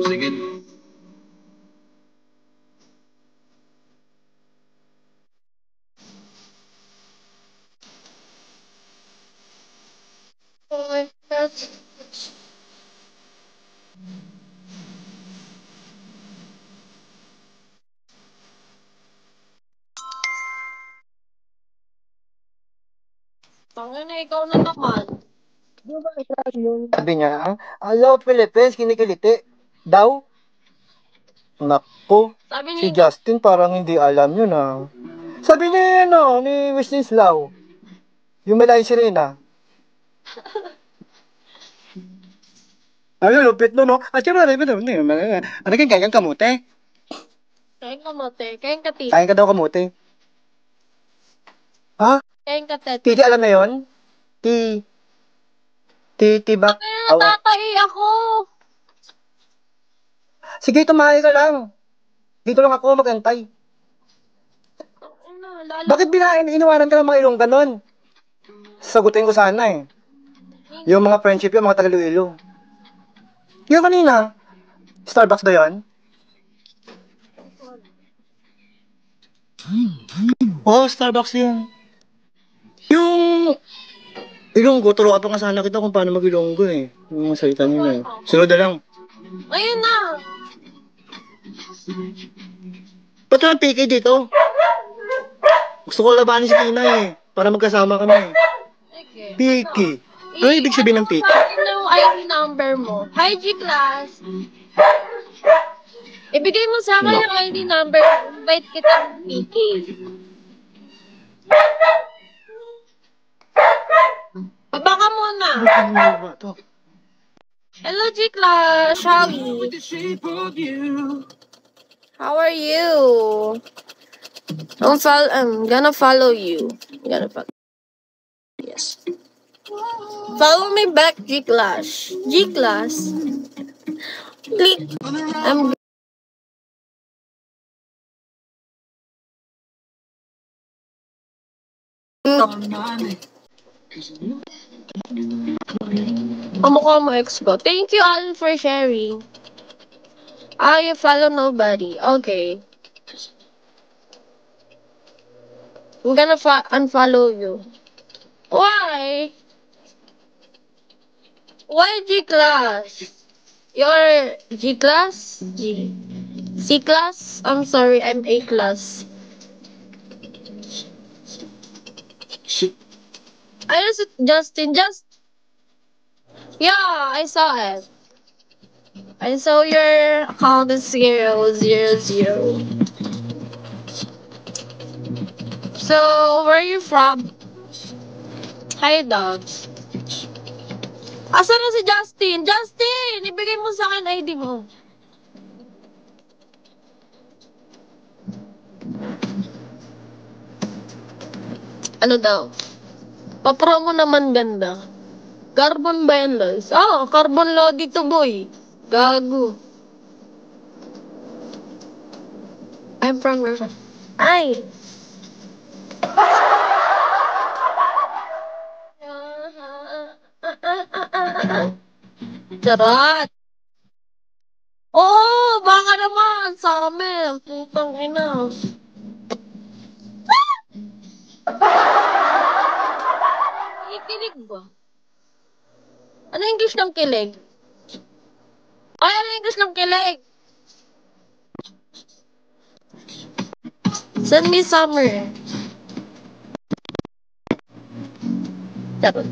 Oh my God. Tangin na, ikaw na naman. Sabi niya, hello Philippines, kinikiliti. Daw? Naku, Sabi si ni, Justin parang hindi alam yun ah. Sabi ni, ni Wisnislaw, yung malaking sirena. Ayun, lupit no, no? At siyempre, ano kang kamote? kain ka mate, kain ka titi, Kain ka daw kamote. Ha? kain ka tete. Titi, alam na yun? Titi ba? Sabi na natatai ako. Sige, tumahay ka lang. Dito lang ako magantay. Bakit iniwanan ka ng mga ilong ganon? Sagutin ko sana eh. Yung mga friendship yung mga taga-Iloilo. Yung kanina, Starbucks ba yun? Oh, Starbucks yun. Yung Ilonggo, turuan pa nga sana kita kung paano mag-Ilonggo eh. Yung mga salita nila eh. Sunod na lang. Ayun na. Ba't ang PK dito? Gusto ko labanin si Tina eh. Para magkasama kami eh. Sige. PK. Ano ibig sabihin ng PK? Ano yung ID number mo? Hi, G-Class. Ibigay mo sa akin yung ID number. Invite kita ng PK. Baba ka muna. Hello, G-Class. Shawi. How are you? I'm gonna follow you. Yes. Follow me back, G-Class. G-Class. Click. I'm Kamukha mo ex ko. Thank you, Alan, for sharing. You follow nobody. Okay. I'm gonna unfollow you. Why? Why G-Class? You're G-Class? C-Class? I'm sorry, I'm A-Class. I just Justin, yeah, I saw it. I saw your account is 000. So, where are you from? Hi, dogs. Asan na si Justin? Justin! Ibigay mo sa akin ID mo. Ano daw? Papromo naman ganda. Carbon ba yan, Lois? Carbon load dito, boy. Gago. I'm from where? Ay! Charot! Oo, baka naman sa amin. Putang ina. Ikilig ba? Ano English ng kilig? Ay, ano English ng kilig? Send me summer. Charot.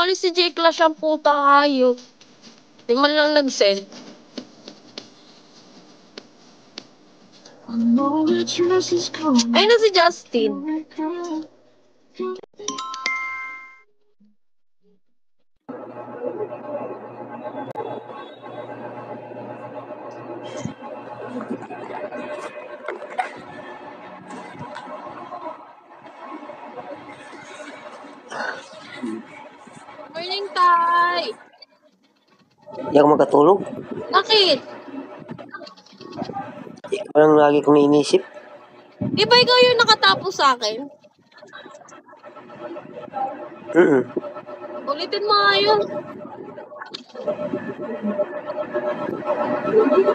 Kali si J. Clash ang puta hayop. Di man lang nag-send. Ay na si Justin. Morning, Tay! Di ako makatulog. Bakit? Parang lagi kong inisip. Di ba ikaw yung nakatapos sa akin? Ulitin mo nga yun.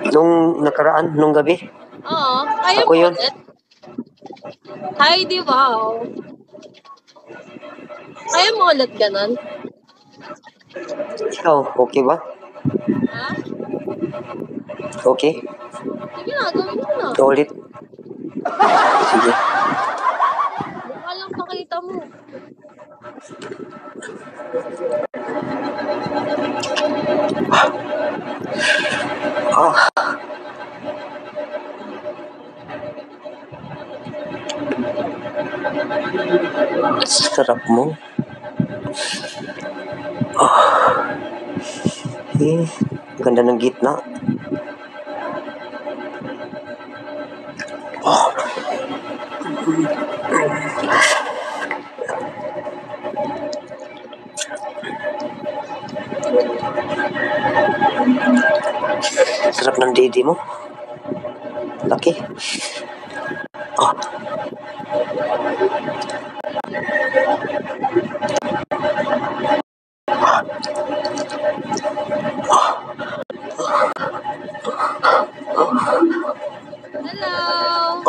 Nung nakaraan, nung gabi. Oo. Kaya Ako mo yun. ulit? Ay, di ba? Oh. Kaya mo ulit ganun? Ikaw, okay ba? Ha? Okay? Sige na, gawin mo na. Ulit. Sige. Mukha lang pakita mo. Sarap mo. Ganda ng gitna. Sarap ng didi mo. Laki. Hello!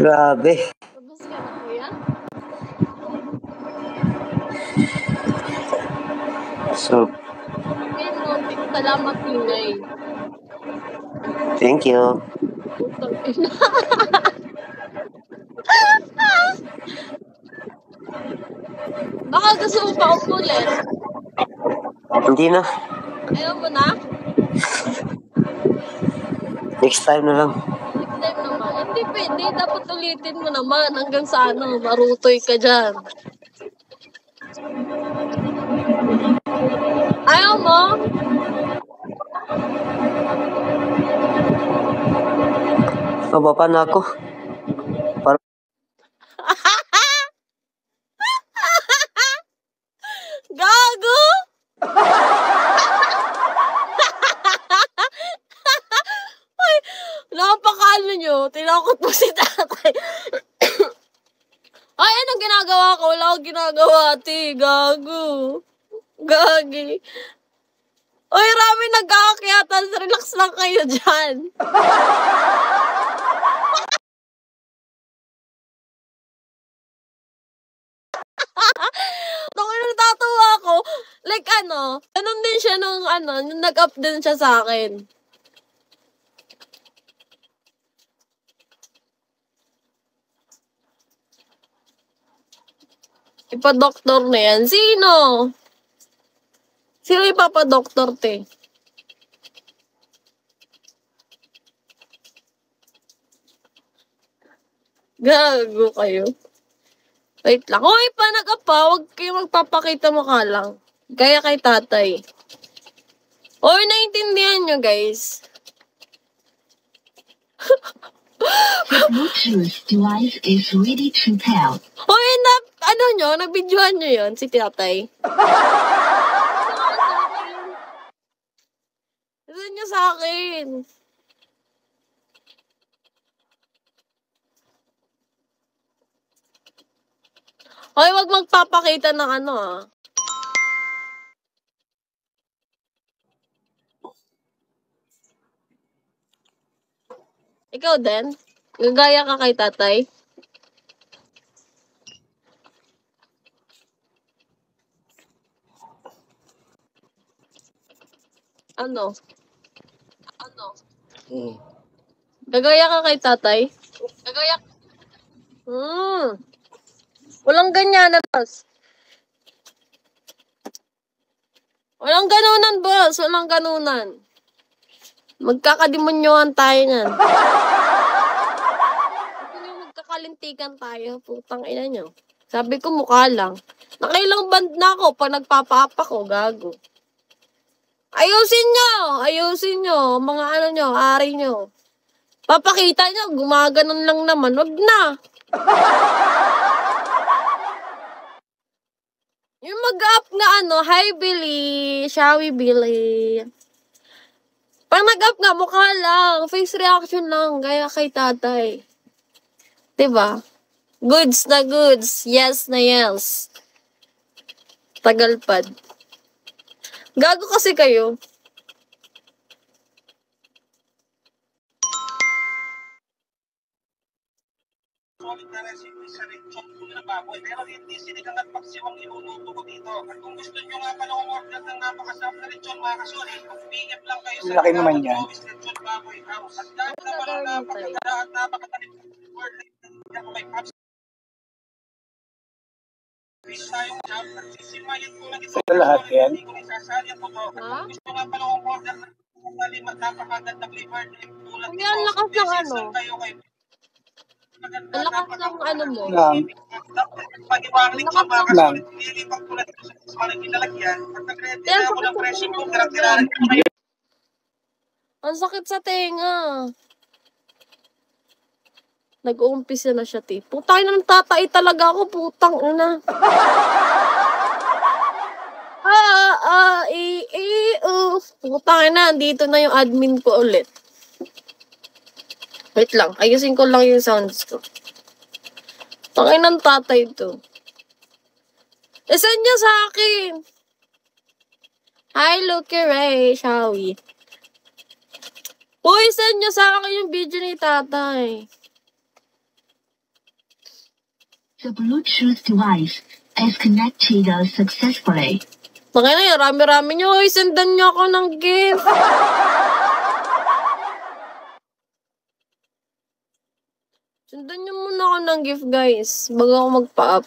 Grabe. Tapos ka na, kuya? So, Okay, no. Salamat, Tinay. thank you. Putang ina. Baka gusto mo pa ulit. Hindi na. Ayaw mo na? Next time na lang. Next time naman. Hindi pwede. Dapat ulitin mo naman hanggang sa marutoy ka dyan. Ayaw mo? Mababa na ako. Gago! Ay, napakano nyo. Tinakot mo si tatay. Ay, anong ginagawa ko? Wala akong ginagawa, ate. Gago. Gagi. Uy, Rami, nagkakakyatan. Relax lang kayo dyan. Nung natatawa ako, like ganun din siya nung nung nag-up din siya sa akin. Ipa-doktor na yan. Sino? Sino ipapadoktor, te? Gago kayo. Wait lang. Hoy, panag pa. Huwag kayo magpapakita mukha lang. Gaya kay tatay. Hoy, naintindihan nyo, guys. The Bluetooth device is ready to pair. Hoy, nabidyohan nyo yun, si tatay. Saan nyo sa akin? Hoy, wag magpapakita ng Ikaw Ikaw din? Gagaya ka kay tatay? Ano? Hmm. Gagaya ka kay tatay? Gagaya. Walang ganyan, boss. Walang ganunan, boss. Walang ganunan. Magkakademonyohan tayo niyan. Gusto niyo magkakalintikan tayo? Putang ina niyo. Sabi ko mukha lang. Nakailang band na ako pag nagpapa-up ako, gago. Ayusin nyo! Ayusin nyo. Mga ano nyo, ari nyo. Papakita nyo, gumaganon lang naman. Wag na. Yung mag-up nga ano, hi Billy. Shawi Billy. Pag nag-up nga, mukha lang. Face reaction lang. Gaya kay tatay. Diba? Goods na goods. Yes na yes. Tagalpad. Gago kasi kayo. solid na recipe sa lechon na baboy. Pero hindi sinigang at paksiwang iluluto ko dito. At kung gusto nyo nga pala umorder ng napakasarap na lechon mga kasuri, PM lang kayo sa Laki naman yan. Provis Lechon Baboy House. At dahil naman ang napakaganda at napakatalim order ako kay Pops. Fish tayong jam at sisimayin ko lang ito. Ito lahat yan? Hindi ko isasali ang buto. At kung gusto nga pala umorder ng talim at napakaganda flavored tulad Hindi, ang lakas ng ano. kayo kay Ang lakas ng ano mo. Lang. Pag-iwaring Ang sa lakas mga ng... kasunod, nililipat ko na dito sa maling kinalagyan at nag-ready Kaya na ako sakit ng sa presyo ko, tenga. tira-tirahan ko kayo. Ang sakit sa tenga. Nag-uumpisa na siya, ti. Putang ina, tatay talaga ako. Putang ina. Putang ina, andito na yung admin ko ulit. Wait lang, ayusin ko lang yung sounds ko. Tangin ng tatay to. Send niya sa akin. Hi, Lucky Ray, shall we? Uy, send niyo sa akin yung video ni tatay. The Bluetooth device is connected successfully. Tangin na yun, rami-rami niyo. Uy, sendan niyo ako ng gift. Sendan niyo muna ako ng gift, guys. Bago ako magpa-up.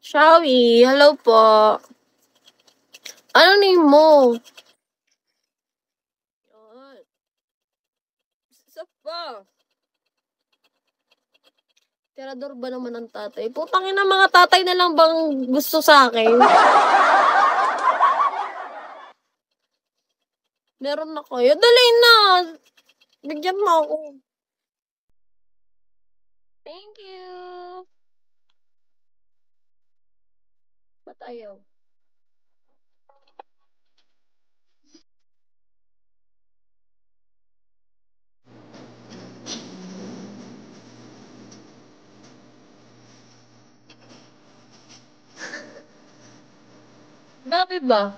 Shawi, hello po. Ano name mo? Yan. Isa pa. Tirador ba naman ng tatay? Putangin na mga tatay na lang bang gusto sa akin? Meron na kayo. Dali na. Bigyan mo ako. Thank you. Ba't ayaw? Bakit ba?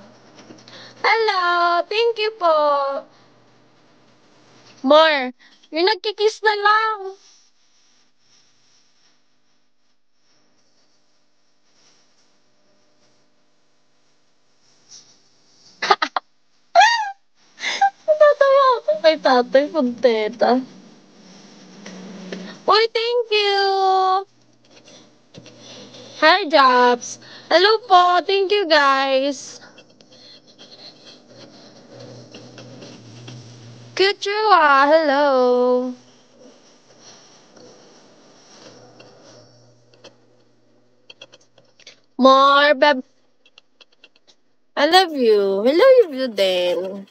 Hello! Thank you po! More! Yung nagkikiss na lang! Natatawa ako kay tatay pag teta. Uy, thank you! Hi, Jobs! Hello po! Thank you, guys! Kuchua! Hello! More, beb. I love you. I love you din.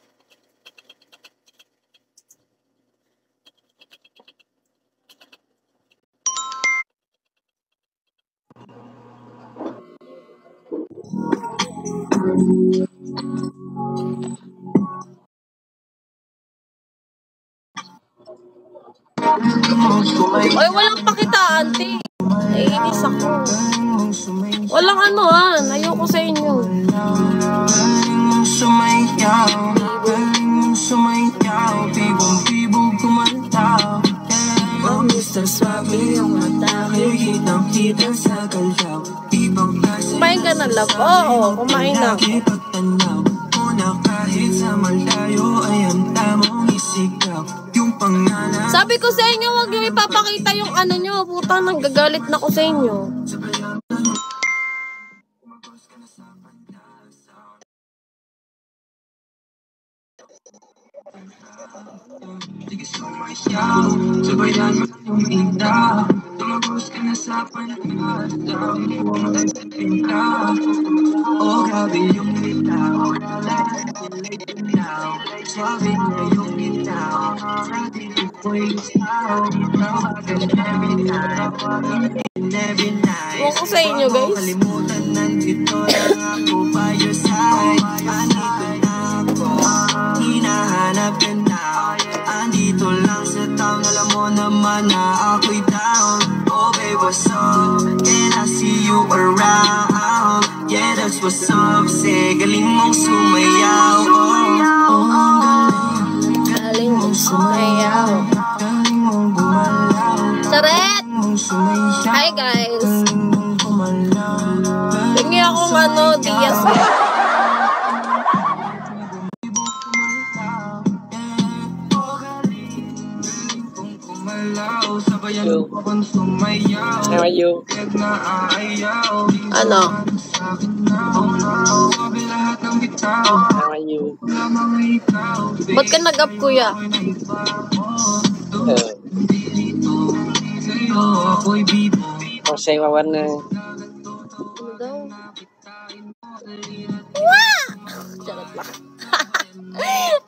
Ay, walang pakitaan, te. Naiinis ako. Walang anuhan. Ayoko sa inyo. Kumain ka na, love? Oo, kumain na. Sabi ko sa inyo, huwag niyo ipapakita yung ano nyo. Puta, nanggagalit na ko sa inyo. Huwag ko sa inyo, guys. Hinahanap ka na. Andito lang sa town. Alam mo naman na ako'y down. Oh babe, what's up? And I see you around. Yeah, that's what's up. Say, galing mong sumayaw. Galing mong sumayaw. Galing mong gumalaw. Charet! Hi, guys. Hingi akong Diaz. How are you? Ano? How are you? Ba't ka nag-up, kuya? Masay mawarna. Ano daw? Wah! Charot lang.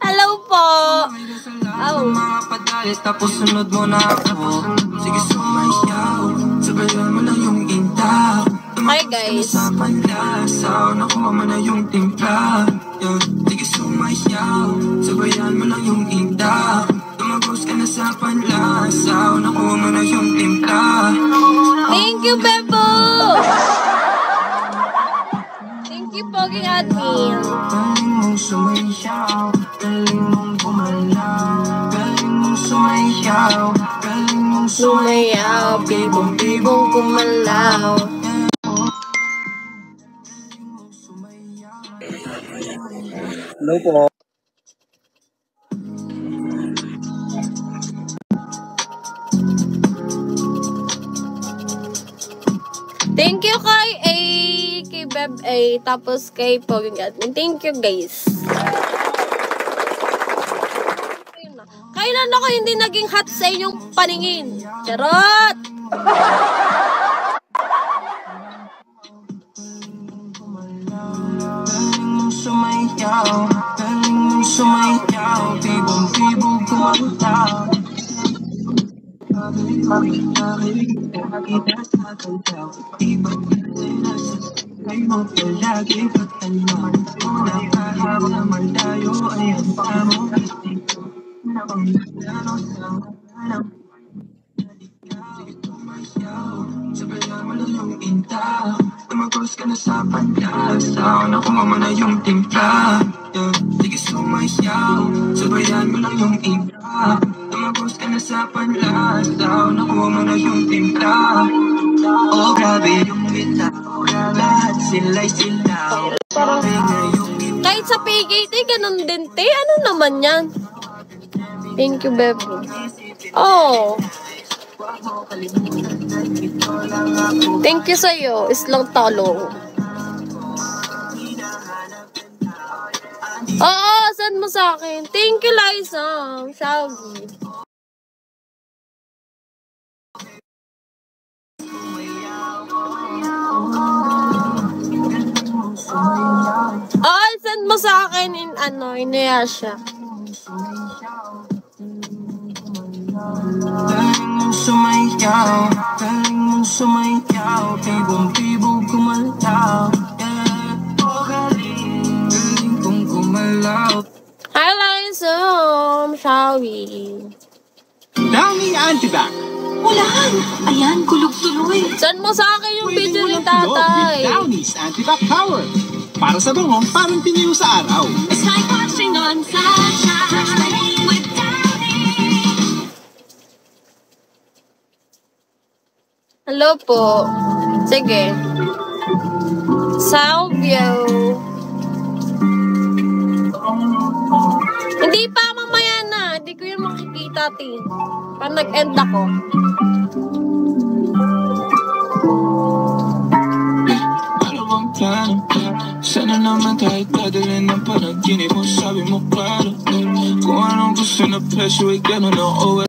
Hello po! Oh. Mga padalit tapos sunod mo na ako. Sige sumayaw. Sabayan mo lang yung inta. Hi, guys. Sa panlasaw. Nakuha mo na yung timpla. Sige sumayaw. Sabayan mo lang yung inta. Tumagos ka na sa panlasaw. Nakuha mo na yung timpla. Thank you, Bebo! Thank you, Poging Admin. Galing mong sumayaw. Galing mong gumalaw. Galing mong sumayaw. Galing mong Sumayaw, bibong-bibong kumalaw. Hello po. Thank you kay Beb A, tapos kay Poging Admin. Thank you, guys. Kailan ako hindi naging hot sa inyong paningin? Charot! Galing mong sumayaw. Galing mong sumayaw. Bibong-bibong kumanta. Nakita sa kaldaw. Ibang nasa sakay mo palagi pagtanaw. Una kahap na malayo ay ang pamong isip ko. Nabang nalaro sa malam. Sabayan mo lang yung inta. Tumagos ka na sa panlasaw. Nakuha mo na yung timpla. Sige sumayaw. Sabayan mo lang yung inta. Tumagos ka na sa panlasaw. Nakuha mo na yung timpla. Oh grabe yung bitaw. Lahat sila'y silaw. Sabi nga yung bitaw. Kahit sa PKT, ganun din, te. Ano naman yan? Thank you, Beb. Oh. Thank you sa'yo. Islang talong. Oo, send mo sa akin. Thank you, Liza. Sabi. Oh, send mo sa akin in Inuyasha. Galing mong sumayaw. Galing mong sumayaw. Bibong-bibong kumalaw. Oh galing kong gumalaw. Hi, Liza. Shall we? Downy Antibac. Ulan! Ayan, kulog tuloy. Saan mo sa akin yung Pwede video mo ni ng tulog tatay? with Downy's Antibac Power. Para sa bangong parang tiniyo sa araw. It's like watching on sunshine with Downy. Hello po. Sige. Salvio. Hindi pa, mamaya na. Hindi ko yung makikita, tin. Pag nag-end ako. Ano bang plano? Sana naman kahit dadalhin ng panaginip mo, sabi mo klaro. Kung anong gusto na presyo, ay gano'n na